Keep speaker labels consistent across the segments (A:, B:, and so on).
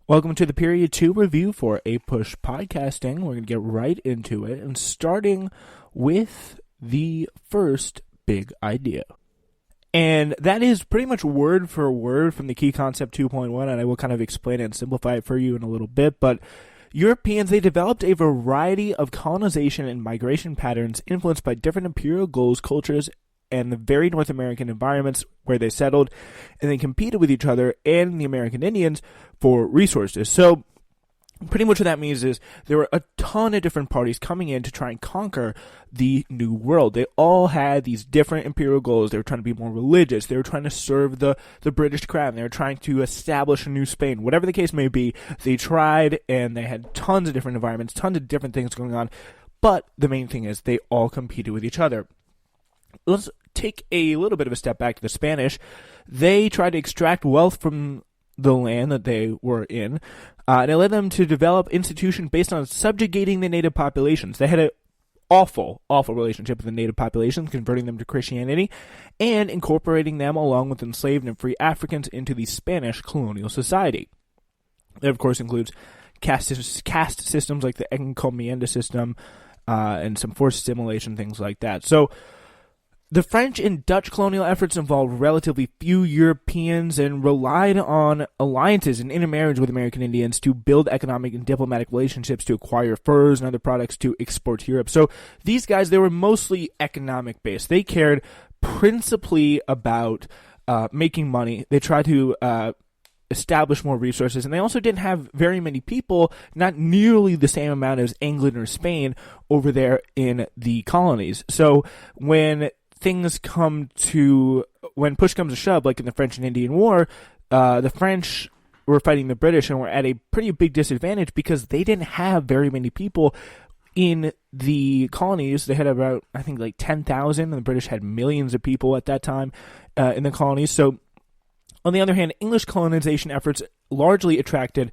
A: Welcome to the Period 2 review for A Push Podcasting. We're going to get right into it, and starting with the first big idea. And that is pretty much word for word from the Key Concept 2.1, and I will kind of explain it and simplify it for you in a little bit, but Europeans, they developed a variety of colonization and migration patterns influenced by different imperial goals, cultures, and the very North American environments where they settled, and they competed with each other and the American Indians for resources. So pretty much what that means is there were a ton of different parties coming in to try and conquer the New World. They all had these different imperial goals. They were trying to be more religious. They were trying to serve the British crown. They were trying to establish a new Spain. Whatever the case may be, they tried, and they had tons of different environments, tons of different things going on. But the main thing is they all competed with each other. Let's take a little bit of a step back to the Spanish. They tried to extract wealth from the land that they were in, and it led them to develop institutions based on subjugating the native populations. They had an awful relationship with the native populations, converting them to Christianity, and incorporating them along with enslaved and free Africans into the Spanish colonial society. That, of course, includes caste systems like the encomienda system, and some forced assimilation, things like that. So the French and Dutch colonial efforts involved relatively few Europeans and relied on alliances and intermarriage with American Indians to build economic and diplomatic relationships, to acquire furs and other products to export to Europe. So these guys, they were mostly economic based. They cared principally about making money. They tried to establish more resources, and they also didn't have very many people, not nearly the same amount as England or Spain over there in the colonies. So when push comes to shove, like in the French and Indian War, the French were fighting the British and were at a pretty big disadvantage because they didn't have very many people in the colonies. They had about, I think, like 10,000, and the British had millions of people at that time in the colonies. So, on the other hand, English colonization efforts largely attracted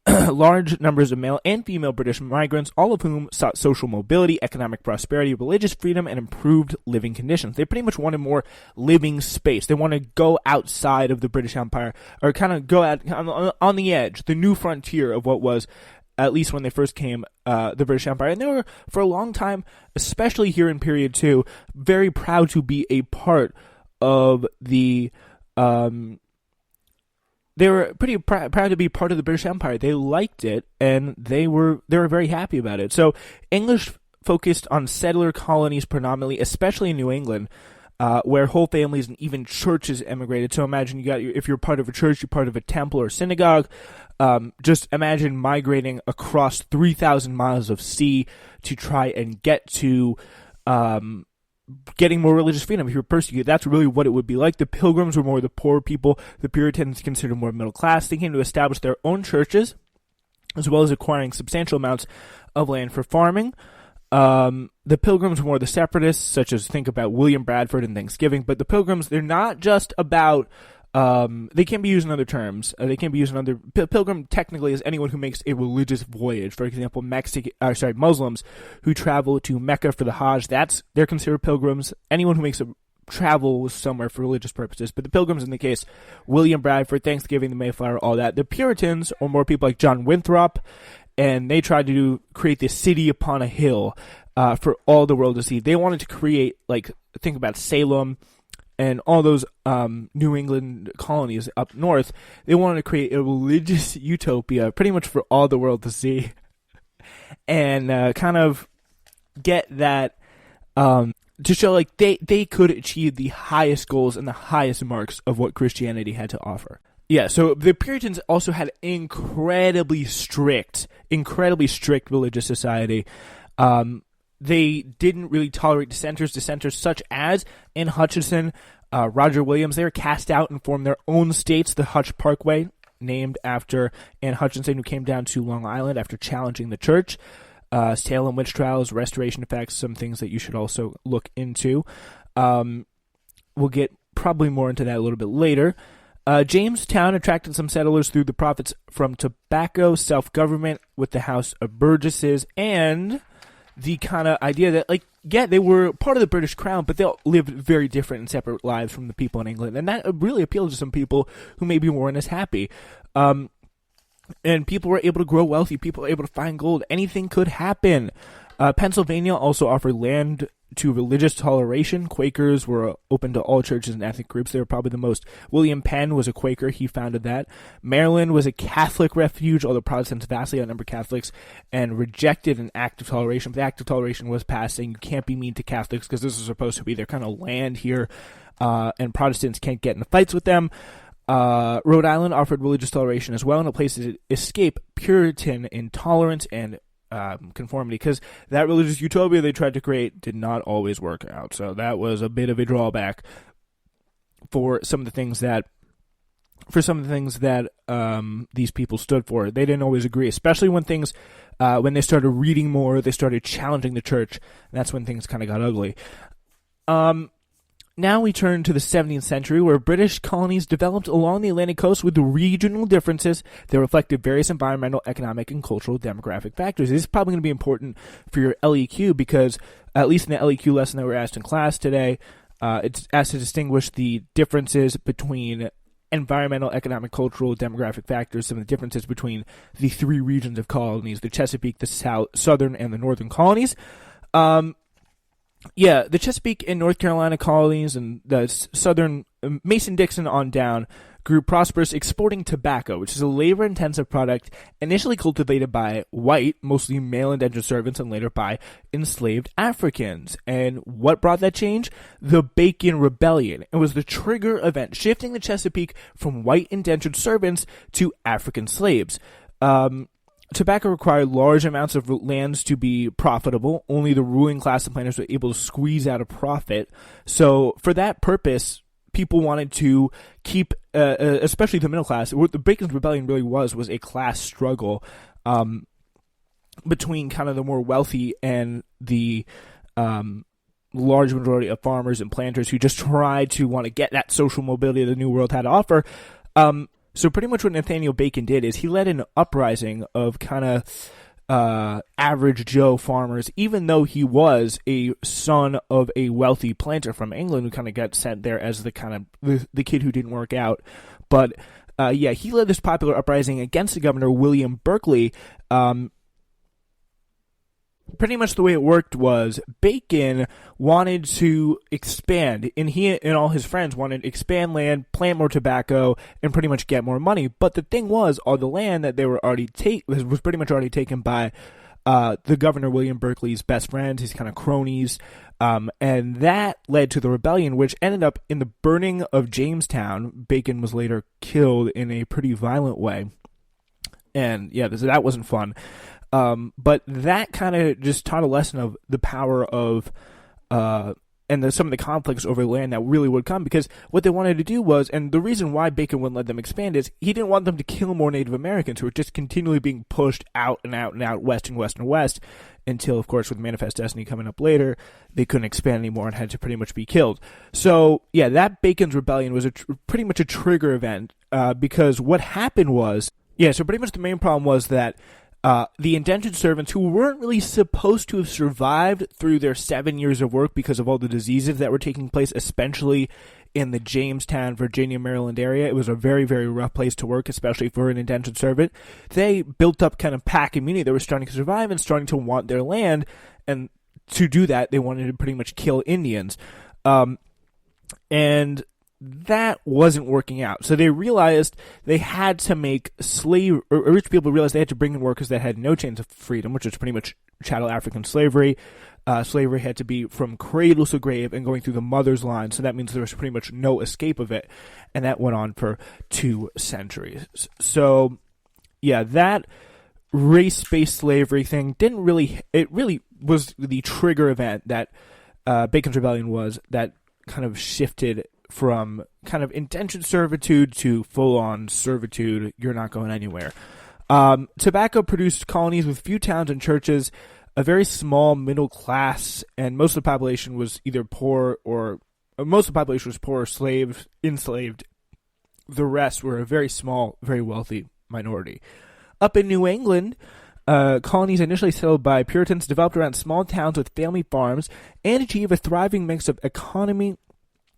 A: large numbers of male and female British migrants, all of whom sought social mobility, economic prosperity, religious freedom, and improved living conditions. They pretty much wanted more living space. They wanted to go outside of the British Empire, or kind of go out on the edge, the new frontier of what was, at least when they first came, the British Empire. And they were, for a long time, especially here in Period 2, very proud to be a part of the they were pretty proud to be part of the British Empire. They liked it, and they were very happy about it. So English focused on settler colonies predominantly, especially in New England, where whole families and even churches emigrated. So imagine if you're part of a church, you're part of a temple or synagogue. Just imagine migrating across 3,000 miles of sea to try and get to getting more religious freedom. If you're persecuted, that's really what it would be like. The Pilgrims were more the poor people. The Puritans considered more middle class. They came to establish their own churches, as well as acquiring substantial amounts of land for farming. The Pilgrims were more the separatists, such as think about William Bradford and Thanksgiving. But the Pilgrims, they're not just about they can be used in other terms. They can be used in other. Pilgrim technically is anyone who makes a religious voyage. For example, Muslims who travel to Mecca for the Hajj. They're considered pilgrims. Anyone who makes a travel somewhere for religious purposes. But the Pilgrims, in the case, William Bradford, Thanksgiving, the Mayflower, all that. The Puritans, or more people like John Winthrop, and they tried to create this city upon a hill for all the world to see. They wanted to create, think about Salem and all those New England colonies up north. They wanted to create a religious utopia pretty much for all the world to see, and kind of get that to show they could achieve the highest goals and the highest marks of what Christianity had to offer. Yeah, so the Puritans also had incredibly strict religious society. They didn't really tolerate dissenters such as Anne Hutchinson, Roger Williams. They were cast out and formed their own states, the Hutch Parkway, named after Anne Hutchinson, who came down to Long Island after challenging the church. Salem witch trials, restoration effects, some things that you should also look into. We'll get probably more into that a little bit later. Jamestown attracted some settlers through the profits from tobacco, self-government with the House of Burgesses, and the kind of idea that, they were part of the British crown, but they all lived very different and separate lives from the people in England. And that really appealed to some people who maybe weren't as happy. and people were able to grow wealthy. People were able to find gold. Anything could happen. Pennsylvania also offered land to religious toleration. Quakers were open to all churches and ethnic groups. They were probably the most. William Penn was a Quaker. He founded that. Maryland was a Catholic refuge, although Protestants vastly outnumbered Catholics, and rejected an act of toleration. But the act of toleration was passed saying you can't be mean to Catholics because this is supposed to be their kind of land here, and Protestants can't get in fights with them. Rhode Island offered religious toleration as well, and a place to escape Puritan intolerance and conformity, because that religious utopia they tried to create did not always work out. So that was a bit of a drawback for some of the things that these people stood for. They didn't always agree, especially when when they started reading more, they started challenging the church, and that's when things kind of got ugly. Now we turn to the 17th century, where British colonies developed along the Atlantic coast with regional differences that reflected various environmental, economic, and cultural demographic factors. This is probably going to be important for your LEQ because, at least in the LEQ lesson that we're asked in class today, it's asked to distinguish the differences between environmental, economic, cultural, demographic factors, some of the differences between the three regions of colonies, the Chesapeake, the southern, and the northern colonies. The Chesapeake and North Carolina colonies and the southern Mason-Dixon on down grew prosperous, exporting tobacco, which is a labor-intensive product initially cultivated by white, mostly male indentured servants, and later by enslaved Africans. And what brought that change? The Bacon Rebellion. It was the trigger event, shifting the Chesapeake from white indentured servants to African slaves. Tobacco required large amounts of lands to be profitable. Only the ruling class of planters were able to squeeze out a profit. So for that purpose, people wanted to keep, especially the middle class, what the Bacon's Rebellion really was a class struggle between kind of the more wealthy and the large majority of farmers and planters who just tried to want to get that social mobility the New World had to offer. So pretty much what Nathaniel Bacon did is he led an uprising of kind of average Joe farmers, even though he was a son of a wealthy planter from England who kind of got sent there as the kind of the kid who didn't work out. But he led this popular uprising against the governor, William Berkeley. Pretty much the way it worked was Bacon wanted to expand, and he and all his friends wanted to expand land, plant more tobacco, and pretty much get more money. But the thing was, all the land that they were already was pretty much already taken by the governor, William Berkeley's best friends, his kind of cronies, and that led to the rebellion, which ended up in the burning of Jamestown. Bacon was later killed in a pretty violent way, and that wasn't fun. But that kind of just taught a lesson of the power of, and some of the conflicts over land that really would come, because what they wanted to do was, and the reason why Bacon wouldn't let them expand is he didn't want them to kill more Native Americans who were just continually being pushed out and out and out, west and west and west, until, of course, with Manifest Destiny coming up later, they couldn't expand anymore and had to pretty much be killed. So, that Bacon's Rebellion was pretty much a trigger event, because what happened was, so pretty much the main problem was that the indentured servants, who weren't really supposed to have survived through their 7 years of work because of all the diseases that were taking place, especially in the Jamestown, Virginia, Maryland area. It was a very, very rough place to work, especially for an indentured servant. They built up kind of pack immunity. They were starting to survive and starting to want their land, and to do that, they wanted to pretty much kill Indians. And that wasn't working out. So they realized they had to make rich people realized they had to bring in workers that had no chance of freedom, which was pretty much chattel African slavery. Slavery had to be from cradle to grave and going through the mother's line. So that means there was pretty much no escape of it. And that went on for 2 centuries. So, that race-based slavery thing it really was the trigger event that Bacon's Rebellion was, that kind of shifted from kind of indentured servitude to full-on servitude. You're not going anywhere. Tobacco produced colonies with few towns and churches, a very small middle class, and most of the population was either poor or enslaved. The rest were a very small, very wealthy minority. Up in New England, colonies initially settled by Puritans developed around small towns with family farms and achieved a thriving mix of economy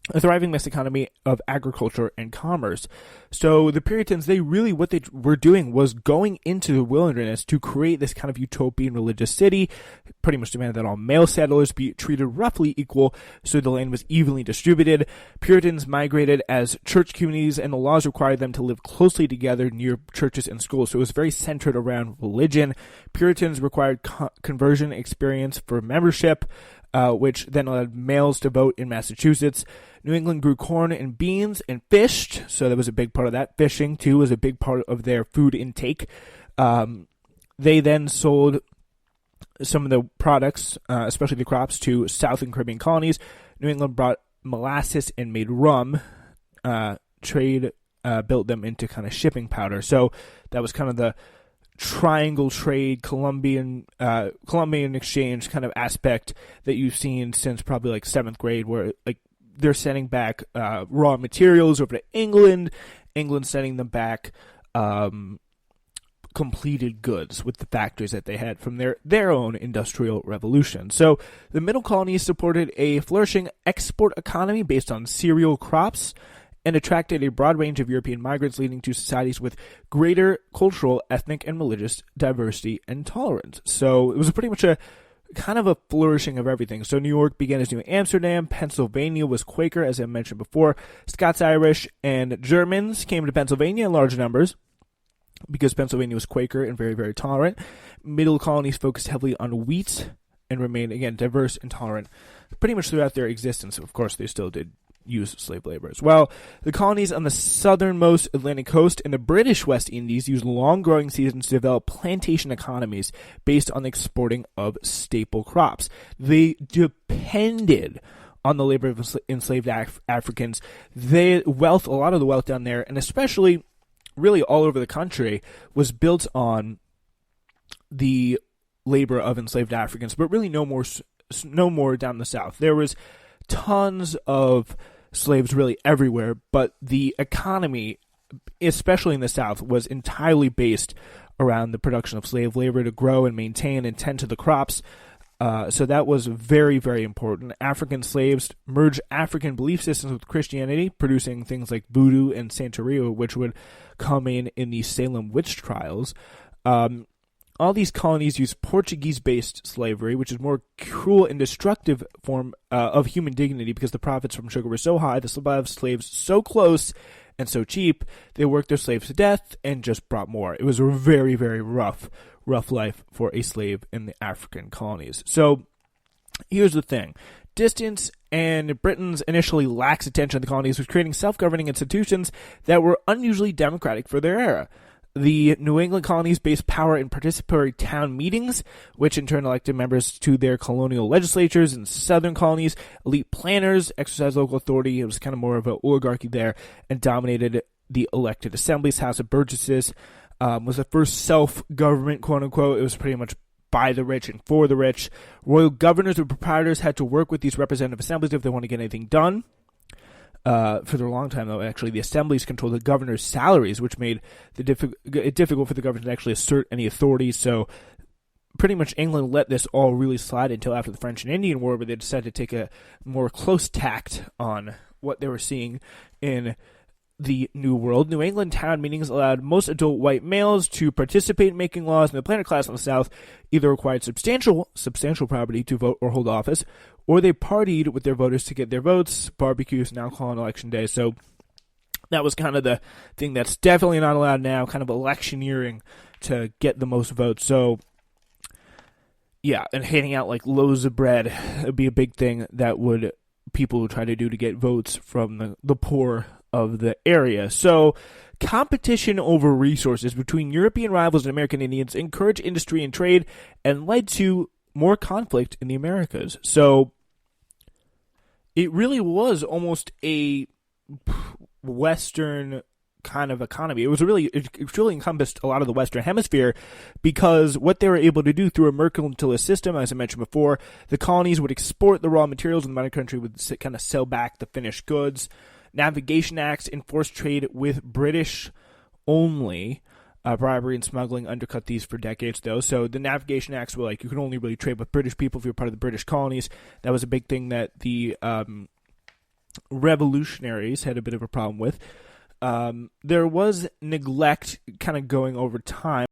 A: a thriving mixed economy of agriculture and commerce. So the Puritans, what they were doing was going into the wilderness to create this kind of utopian religious city, pretty much demanded that all male settlers be treated roughly equal so the land was evenly distributed. Puritans migrated as church communities, and the laws required them to live closely together near churches and schools. So it was very centered around religion. Puritans required conversion experience for membership, which then allowed males to vote in Massachusetts. New England grew corn and beans and fished, so that was a big part of that. Fishing, too, was a big part of their food intake. They then sold some of the products, especially the crops, to South and Caribbean colonies. New England brought molasses and made rum. Trade built them into kind of shipping powder. So that was kind of the triangle trade, Columbian exchange kind of aspect that you've seen since probably like 7th grade, where like they're sending back raw materials over to England sending them back completed goods with the factories that they had from their own industrial revolution. So the middle colonies supported a flourishing export economy based on cereal crops and attracted a broad range of European migrants, leading to societies with greater cultural, ethnic, and religious diversity and tolerance. So it was pretty much a kind of a flourishing of everything. So New York began as New Amsterdam. Pennsylvania was Quaker, as I mentioned before. Scots-Irish and Germans came to Pennsylvania in large numbers because Pennsylvania was Quaker and very, very tolerant. Middle colonies focused heavily on wheat and remained, again, diverse and tolerant pretty much throughout their existence. Of course, they still did use slave labor as well. The colonies on the southernmost Atlantic coast and the British West Indies used long growing seasons to develop plantation economies based on the exporting of staple crops. They depended on the labor of enslaved Africans. A lot of the wealth down there, and especially really all over the country, was built on the labor of enslaved Africans, but really no more down the south. There was tons of slaves really everywhere, but the economy, especially in the South, was entirely based around the production of slave labor to grow and maintain and tend to the crops. So that was very, very important. African slaves merged African belief systems with Christianity, producing things like voodoo and Santeria, which would come in the Salem witch trials. All these colonies used Portuguese-based slavery, which is more cruel and destructive form of human dignity because the profits from sugar were so high, the supply of slaves so close and so cheap, they worked their slaves to death and just brought more. It was a very, very rough life for a slave in the African colonies. So here's the thing. Distance and Britain's initially lax attention to the colonies was creating self-governing institutions that were unusually democratic for their era. The New England colonies based power in participatory town meetings, which in turn elected members to their colonial legislatures. In southern colonies, elite planners exercised local authority. It was kind of more of an oligarchy there, and dominated the elected assemblies. House of Burgesses was the first self-government, quote-unquote. It was pretty much by the rich and for the rich. Royal governors or proprietors had to work with these representative assemblies if they want to get anything done. For a long time, though, actually, the assemblies controlled the governor's salaries, which made it difficult for the governor to actually assert any authority. So pretty much England let this all really slide until after the French and Indian War, where they decided to take a more close tact on what they were seeing in the New World. New England town meetings allowed most adult white males to participate in making laws, and the planter class in the South either required substantial property to vote or hold office, or they partied with their voters to get their votes, barbecues, and alcohol on Election Day. So that was kind of the thing that's definitely not allowed now, kind of electioneering to get the most votes. So, yeah, and handing out like loaves of bread would be a big thing that people would try to do to get votes from the poor of the area. So competition over resources between European rivals and American Indians encouraged industry and trade and led to more conflict in the Americas. So it really was almost a Western kind of economy. It really encompassed a lot of the Western Hemisphere, because what they were able to do through a mercantilist system, as I mentioned before, the colonies would export the raw materials and the mother country would kind of sell back the finished goods. Navigation Acts enforced trade with British only. Bribery and smuggling undercut these for decades, though. So the Navigation Acts were like, you can only really trade with British people if you're part of the British colonies. That was a big thing that the revolutionaries had a bit of a problem with. There was neglect kind of going over time.